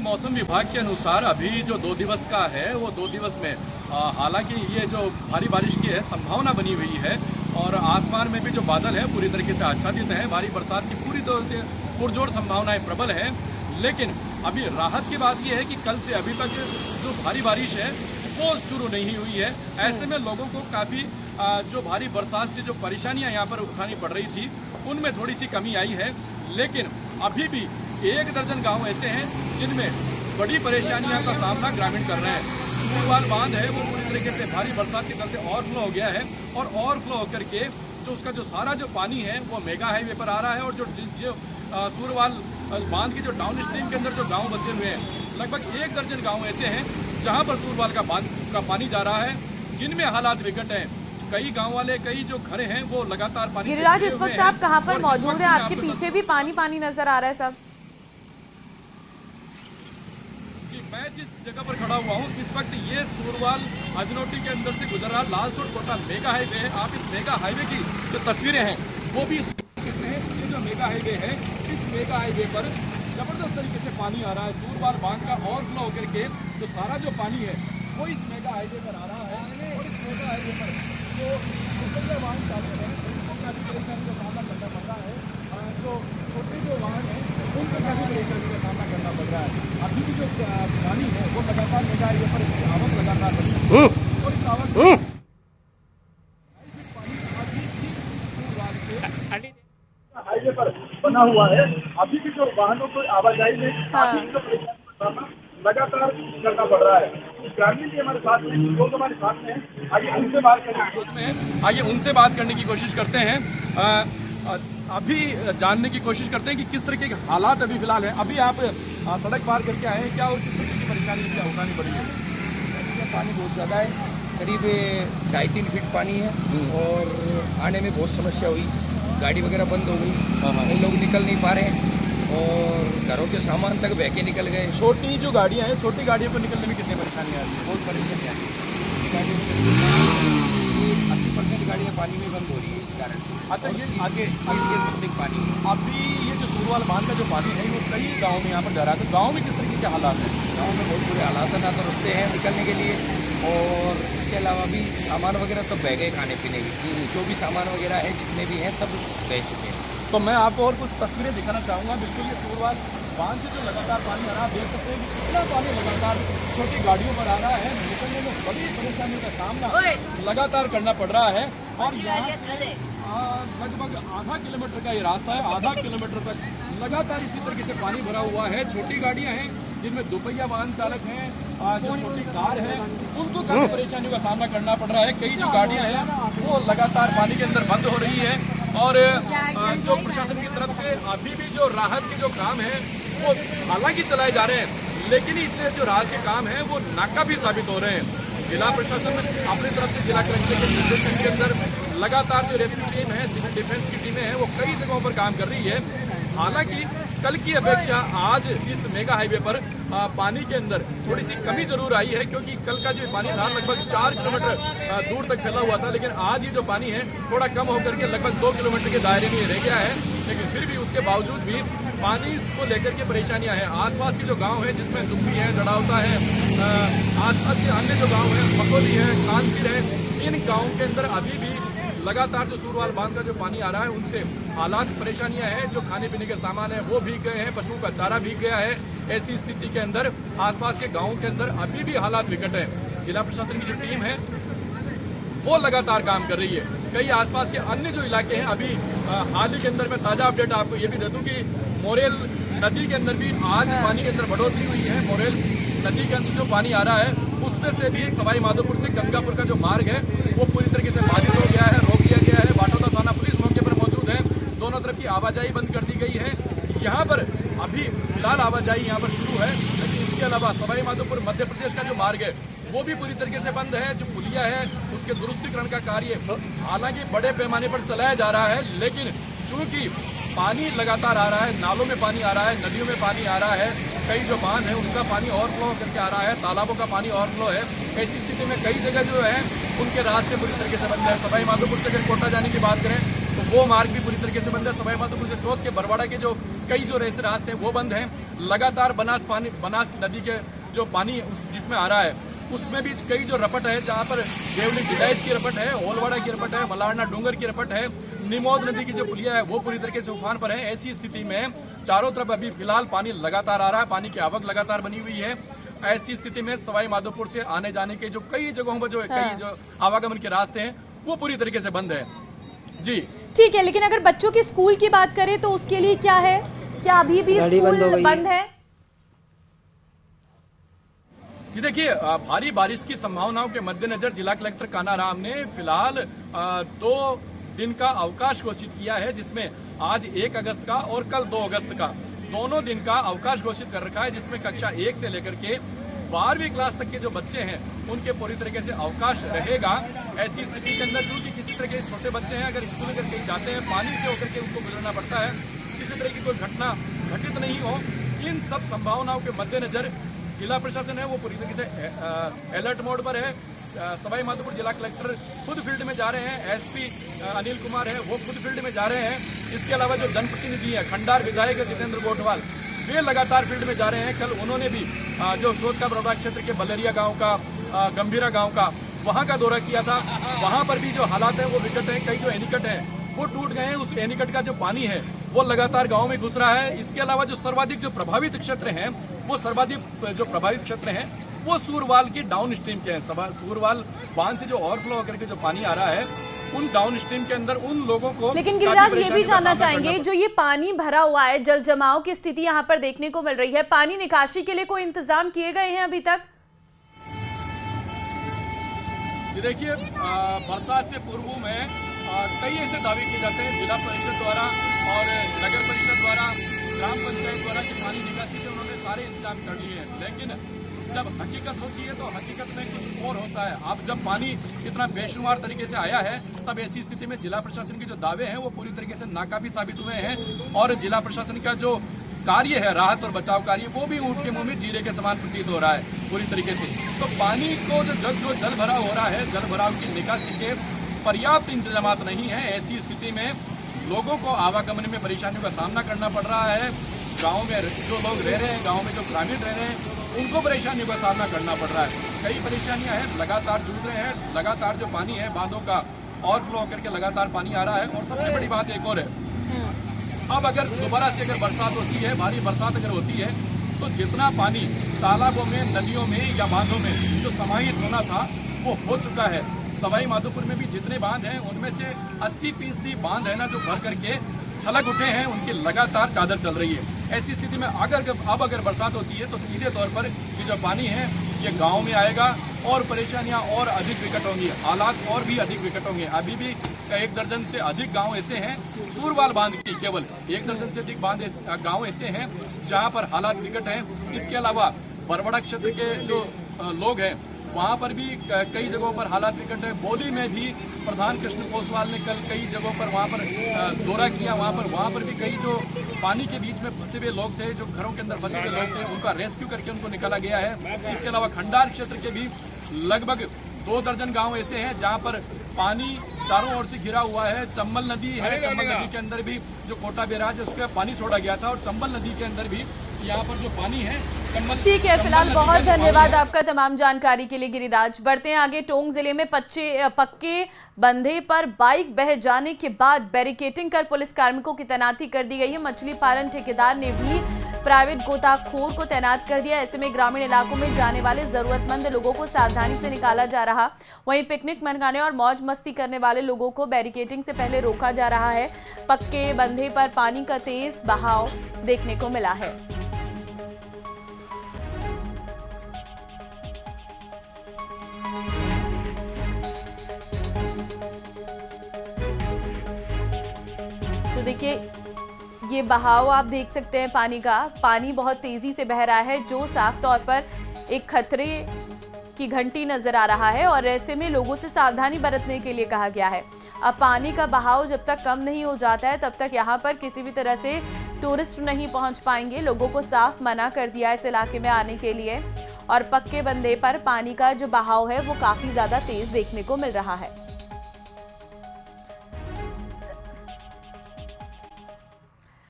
मौसम विभाग के अनुसार अभी जो 2 दिवस का है वो 2 दिवस में हालांकि ये जो भारी बारिश की है संभावना बनी हुई है और आसमान में भी जो बादल है पूरी तरीके से आच्छादित है। भारी बरसात की पूरी तरह से पुरजोर संभावनाएं प्रबल है। लेकिन अभी राहत की बात यह है कि कल से अभी तक जो भारी बारिश है वो शुरू नहीं हुई है। ऐसे में लोगों को काफ़ी जो भारी बरसात से जो परेशानियां यहाँ पर उठानी पड़ रही थी उनमें थोड़ी सी कमी आई है। लेकिन अभी भी 1 दर्जन गांव ऐसे हैं जिनमें बड़ी परेशानियों का सामना ग्रामीण कर रहे हैं। सूरवाल बांध है वो पूरी तरीके से भारी बरसात के चलते ओवरफ्लो हो गया है और ओवरफ्लो होकर के जो उसका जो सारा जो पानी है वो मेगा हाईवे पर आ रहा है। और जो सूरवाल बांध के जो डाउन स्ट्रीम के अंदर जो गांव बसे हुए हैं लगभग 1 दर्जन गांव ऐसे हैं जहां पर सूरवाल का बांध का पानी जा रहा है, जिनमें हालात विकट हैं। कई गांव वाले कई जो घर हैं वो लगातार पानी से गिरिराज, इस वक्त आप कहां पर मौजूद हैं? आपके पीछे भी पानी नजर आ रहा है सब। जी, मैं जिस जगह पर खड़ा हुआ हूँ इस वक्त ये सूरवाल अजनोटी के अंदर से गुजर रहा लालसोट कोटा मेगा हाईवे है। आप इस मेगा हाईवे की जो तस्वीरें हैं वो भी कहते हैं। ये जो मेगा हाईवे है इस मेगा हाईवे पर जबरदस्त तरीके से पानी आ रहा है। सूरवाल बांध का ओवरफ्लो होकर के जो सारा जो पानी है वो इस मेगा हाईवे पर आ रहा है और इस मेगा हाईवे पर जो दुपहिया वाहन चालक हैं उनको काफ़ी परेशानी का सामना करना पड़ रहा है। जो छोटे जो वाहन हैं उनको काफ़ी परेशानी का सामना करना पड़ रहा है। अभी भी जो पानी है वो लगातार मेगा हाईवे पर इसकी आवक लगातार बढ़ी है और इस आवक हाईवे पर बना हुआ है। अभी भी जो वाहनों को आवाजाही में लगातार करना पड़ रहा है। ग्रामीण भी हमारे साथ में, लोग हमारे साथ में हैं। आइए उनसे बात करने की कोशिश करते हैं। अभी जानने की कोशिश करते हैं कि किस तरीके के हालात अभी फिलहाल है। अभी आप सड़क पार करके आए हैं क्या और किस तरीके की परेशानी क्या उठानी पड़ी है? पानी बहुत ज़्यादा है, करीब 2.5-3 फीट पानी है और आने में बहुत समस्या हुई। गाड़ी वगैरह बंद हो गई, लोग निकल नहीं पा रहे हैं और घरों के सामान तक बह के निकल गए। छोटी जो गाड़ियां हैं छोटी गाड़ियों पर निकलने में कितनी परेशानी आ रही है? बहुत परेशानी आ रही है। 80% गाड़ियाँ पानी में बंद हो रही है इस कारण से। अच्छा, ये आगे सब पानी है। अभी ये जो सूरवाल बांध का जो पानी है वो कई गाँव में यहाँ पर जा रहा है, तो गाँव में किस तरीके के हालात हैं? गाँव में बहुत बुरे हालात है, ना तो रास्ते हैं निकलने के लिए और इसके अलावा भी सामान वगैरह सब बह गए। खाने पीने की जो भी सामान वगैरह है जितने भी हैं सब बह चुके हैं। तो मैं आपको और कुछ तस्वीरें दिखाना चाहूँगा। बिल्कुल ये सूरवाल बांध से जो लगातार पानी आ रहा है, आप देख सकते हैं कि कितना पानी लगातार छोटी गाड़ियों पर आ रहा है। निकलने में बड़ी परेशानी का सामना लगातार करना पड़ रहा है और लगभग आधा किलोमीटर का ये रास्ता है। आधा किलोमीटर तक लगातार इसी तरीके से पानी भरा हुआ है। छोटी गाड़ियाँ हैं जिनमें दुपहिया वाहन चालक हैं, जो छोटी कार है उनको काफी परेशानियों का सामना करना पड़ रहा है। कई जो गाड़ियाँ हैं वो लगातार पानी के अंदर बंद हो रही है और जो प्रशासन की तरफ से अभी भी जो राहत के जो काम है वो हालांकि चलाए जा रहे हैं, लेकिन इतने जो राहत के काम है वो नाकाफी साबित हो रहे हैं। जिला प्रशासन अपनी तरफ से जिला कलेक्टर के निर्देशन के अंदर लगातार जो रेस्क्यू टीम है, सिविल डिफेंस की टीमें हैं वो कई जगहों पर काम कर रही है। हालांकि कल की अपेक्षा आज इस मेगा हाईवे पर पानी के अंदर थोड़ी सी कमी जरूर आई है, क्योंकि कल का जो पानी था लगभग 4 किलोमीटर दूर तक फैला हुआ था, लेकिन आज ये जो पानी है थोड़ा कम होकर के लगभग 2 किलोमीटर के दायरे में रह गया है। लेकिन फिर भी उसके बावजूद भी पानी को लेकर के परेशानियां हैं। आसपास के जो गांव हैं जिसमें दुब्बी है, डड़ावता है, आसपास के अन्य जो गाँव हैं मकोली है, कानसिर है, इन गाँव के अंदर अभी भी लगातार जो सूरवाल बांध का जो पानी आ रहा है उनसे हालात परेशानियां हैं। जो खाने पीने के सामान है वो भीग गए हैं, पशुओं का चारा भीग गया है। ऐसी स्थिति के अंदर आसपास के गांवों के अंदर अभी भी हालात विकट है। जिला प्रशासन की जो टीम है वो लगातार काम कर रही है। कई आसपास के अन्य जो इलाके हैं अभी हाल ही के अंदर मैं ताजा अपडेट आपको ये भी दे दूं कि मोरेल नदी के अंदर भी आज पानी के अंदर बढ़ोतरी हुई है। मोरेल नदी के अंदर जो पानी आ रहा है उसमें से भी सवाई माधोपुर से गंगापुर का जो मार्ग है वो पूरी तरीके से बाधित हो गया है, रोक दिया गया है। बाटोदा थाना पुलिस मौके पर मौजूद है, दोनों तरफ की आवाजाही बंद कर दी गई है। यहाँ पर अभी फिलहाल आवाजाही यहाँ पर शुरू है, लेकिन इसके अलावा सवाई माधोपुर मध्य प्रदेश का जो मार्ग है वो भी पूरी तरीके से बंद है। जो पुलिया है उसके दुरुस्तीकरण का कार्य हालांकि बड़े पैमाने पर चलाया जा रहा है, लेकिन चूंकि पानी लगातार आ रहा है, नालों में पानी आ रहा है, नदियों में पानी आ रहा है, कई जो बांध है उनका पानी ओवरफ्लो करके आ रहा है, तालाबों का पानी ओवरफ्लो है। ऐसी स्थिति में कई जगह जो है उनके रास्ते पूरी तरीके से बंद है। सवाई माधोपुर से अगर कोटा जाने की बात करें तो वो मार्ग भी पूरी तरीके से बंद है। सवाई माधोपुर से चौथ के बरवाड़ा के जो कई जो ऐसे रास्ते हैं वो बंद हैं। लगातार बनास नदी के जो पानी जिसमें आ रहा है उसमें भी कई जो रपट है, जहाँ पर देवली गिदाइच की रपट है, ओलवाड़ा की रपट है, मलारना डूंगर की रपट है, निमोद नदी की जो पुलिया है वो पूरी तरीके से उफान पर है। ऐसी स्थिति में चारों तरफ अभी फिलहाल पानी लगातार आ रहा है, पानी की आवक लगातार बनी हुई है। ऐसी स्थिति में सवाई माधोपुर से आने जाने के जो कई जगहों पर जो कई जो आवागमन के रास्ते हैं वो पूरी तरीके से बंद है। जी ठीक है, लेकिन अगर बच्चों के स्कूल की बात करें तो उसके लिए क्या है? क्या अभी भी स्कूल बंद है? जी देखिए, भारी बारिश की संभावनाओं के मद्देनजर जिला कलेक्टर कानाराम ने फिलहाल 2 दिन का अवकाश घोषित किया है, जिसमें आज 1 अगस्त का और कल 2 अगस्त का दोनों दिन का अवकाश घोषित कर रखा है, जिसमें कक्षा 1 से लेकर के 12वीं क्लास तक के जो बच्चे हैं उनके पूरी तरीके से अवकाश रहेगा। ऐसी स्थिति के अंदर चूंकि किसी तरह के छोटे बच्चे हैं, अगर स्कूल अगर कहीं जाते हैं पानी से होकर के उनको गुजरना पड़ता है, किसी तरह की कोई घटना घटित नहीं हो, इन सब संभावनाओं के मद्देनजर जिला प्रशासन है वो पूरी तरीके से अलर्ट मोड पर है। सवाई माधोपुर जिला कलेक्टर खुद फील्ड में जा रहे हैं, एसपी अनिल कुमार है वो खुद फील्ड में जा रहे हैं। इसके अलावा जो जनप्रतिनिधि है, खंडार विधायक जितेंद्र गोठवाल, वे लगातार फील्ड में जा रहे हैं। कल उन्होंने भी जो सोच का बड़ौदा क्षेत्र के बलेरिया गांव का, गंभीरा गांव का, वहां का दौरा किया था। वहां पर भी जो हालात है वो विकट है, कई जो एनीकट है वो टूट गए हैं। उस एनीकट का जो पानी है वो लगातार गांव में घुस रहा है। इसके अलावा जो सर्वाधिक जो प्रभावित क्षेत्र हैं, वो सर्वाधिक जो प्रभावित क्षेत्र हैं वो सूरवाल की डाउन स्ट्रीम के हैं। सूरवाल बांध से जो ओवरफ्लो होकर के जो पानी आ रहा है उन डाउन स्ट्रीम के अंदर उन लोगों को। लेकिन गिरिराज, ये भी जानना चाहेंगे, जो ये पानी भरा हुआ है, जल जमाव की स्थिति यहाँ पर देखने को मिल रही है, पानी निकासी के लिए कोई इंतजाम किए गए हैं अभी तक? देखिए, बरसात से पूर्व में कई ऐसे दावे किए जाते हैं जिला परिषद द्वारा और नगर परिषद द्वारा, ग्राम पंचायत द्वारा कि पानी निकासी के उन्होंने सारे इंतजाम कर लिए हैं, लेकिन जब हकीकत होती है तो हकीकत में कुछ और होता है। अब जब पानी इतना बेशुमार तरीके से आया है, तब ऐसी स्थिति में जिला प्रशासन के जो दावे हैं वो पूरी तरीके से नाकाफी साबित हुए हैं और जिला प्रशासन का जो कार्य है, राहत और बचाव कार्य, वो भी ऊँट के मुंह में जीरे के समान प्रतीत हो रहा है पूरी तरीके से। तो पानी को जो जल भरा हो रहा है, जल भराव की निकासी के पर्याप्त इंतजाम नहीं है। ऐसी स्थिति में लोगों को आवागमन में परेशानियों का सामना करना पड़ रहा है। गांव में जो लोग रह रहे हैं, गांव में जो ग्रामीण रह रहे हैं, उनको परेशानियों का सामना करना पड़ रहा है। कई परेशानियां हैं, लगातार जूझ रहे हैं। लगातार जो पानी है बांधों का ओवरफ्लो होकर के लगातार पानी आ रहा है। और सबसे बड़ी बात एक और है, अब अगर दोबारा से अगर बरसात होती है, भारी बरसात अगर होती है, तो जितना पानी तालाबों में, नदियों में या बांधों में जो समाहित होना था वो हो चुका है। सवाई माधोपुर में भी जितने बांध हैं उनमें से 80% बांध है ना जो भर करके छलक उठे हैं, उनकी लगातार चादर चल रही है। ऐसी स्थिति में अगर बरसात होती है तो सीधे तौर पर ये जो पानी है ये गांव में आएगा और परेशानियां और अधिक विकट होंगी, हालात और भी अधिक विकट होंगे। अभी भी 1 दर्जन से अधिक गांव ऐसे हैं, सूरवाल बांध की केवल 1 दर्जन से अधिक गांव ऐसे हैं जहां पर हालात विकट हैं। इसके अलावा बरवाड़ा क्षेत्र के जो लोग हैं वहां पर भी कई जगहों पर हालात विकट है। बोली में भी प्रधान कृष्ण कोसवाल ने कल कई जगहों पर वहां पर दौरा किया। वहां पर भी कई जो पानी के बीच में फंसे हुए लोग थे, जो घरों के अंदर फंसे हुए लोग थे, उनका रेस्क्यू करके उनको निकाला गया है। इसके अलावा खंडार क्षेत्र के भी लगभग 2 दर्जन गांव ऐसे हैं जहां पर पानी चारों ओर से घिरा हुआ है। चंबल नदी है, चंबल नदी के अंदर भी जो कोटा बैराज है उसके पानी छोड़ा गया था और चंबल नदी के अंदर भी यहाँ पर जो पानी है चंबल। ठीक है, फिलहाल बहुत धन्यवाद आपका तमाम जानकारी के लिए गिरिराज। बढ़ते हैं आगे। टोंक जिले में पक्के बंधे पर बाइक बह जाने के बाद बैरिकेटिंग कर पुलिस कार्मिकों की तैनाती कर दी गई है। मछली पालन ठेकेदार ने भी प्राइवेट गोताखोर को तैनात कर दिया। ऐसे में ग्रामीण इलाकों में जाने वाले जरूरतमंद लोगों को सावधानी से निकाला जा रहा। वहीं पिकनिक मनाने और मौज मस्ती करने वाले लोगों को बैरिकेटिंग से पहले रोका जा रहा है। पक्के बंधे पर पानी का तेज बहाव देखने को मिला है। तो देखिए, ये बहाव आप देख सकते हैं पानी का। पानी बहुत तेजी से बह रहा है, जो साफ तौर पर एक खतरे की घंटी नजर आ रहा है और ऐसे में लोगों से सावधानी बरतने के लिए कहा गया है। अब पानी का बहाव जब तक कम नहीं हो जाता है तब तक यहाँ पर किसी भी तरह से टूरिस्ट नहीं पहुँच पाएंगे। लोगों को साफ मना कर दिया इस इलाके में आने के लिए और पक्के बंधे पर पानी का जो बहाव है वो काफी ज्यादा तेज देखने को मिल रहा है।